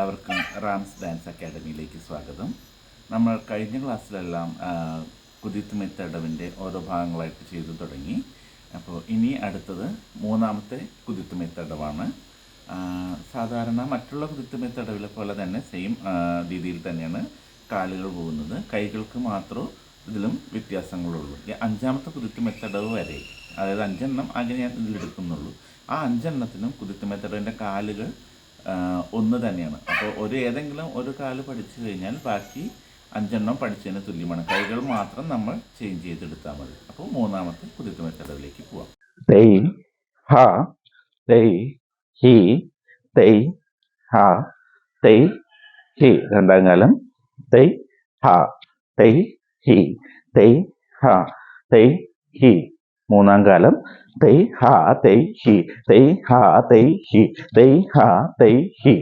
എല്ലാവർക്കും rams dance അക്കാഡമിയിലേക്ക് സ്വാഗതം. നമ്മൾ കഴിഞ്ഞ ക്ലാസ്സിലെല്ലാം കുതിത്ത് മെത്തടവിൻ്റെ ഓരോ ഭാഗങ്ങളായിട്ട് ചെയ്തു തുടങ്ങി. അപ്പോൾ ഇനി അടുത്തത് മൂന്നാമത്തെ കുതിത്ത് മെത്തടവാണ്. സാധാരണ മറ്റുള്ള കുതിത്ത് മെത്തടവിലെ പോലെ തന്നെ സെയിം രീതിയിൽ തന്നെയാണ് കാലുകൾ പോകുന്നത്. കൈകൾക്ക് മാത്രമേ ഇതിലും വ്യത്യാസങ്ങളുള്ളൂ. അഞ്ചാമത്തെ കുതിത്ത് മെത്തടവ് വരെ, അതായത് 5 എണ്ണം അങ്ങനെ ഞാൻ ഇതിലെടുക്കുന്നുള്ളൂ. ആ 5 എണ്ണത്തിനും കുതിത്ത് മെത്തടവിൻ്റെ കാലുകൾ ഒന്ന് തന്നെയാണ്. അപ്പോൾ ഏതെങ്കിലും ഒരു കാല് പഠിച്ചു കഴിഞ്ഞാൽ ബാക്കി 5 എണ്ണം പഠിച്ചതിന് തുല്യമാണ്. കൈകൾ മാത്രം നമ്മൾ ചേഞ്ച് ചെയ്തെടുത്താൽ മതി. അപ്പോൾ മൂന്നാമത്തെ കുതിത്ത് മെത്തടവിലേക്ക് പോവാം. തെയ് ഹ തെയ് ഹി തെയ് ഹ തെയ് ഹി. രണ്ടാം കാലം തെയ് ഹ തെയ് ഹി തെയ് ഹ തെയ് ഹി. മൂന്നാം കാലം തെയ് ഹ തെയ് ഹി തെയ് ഹ തെയ് ഹി തെയ് ഹ തെയ് ഹി.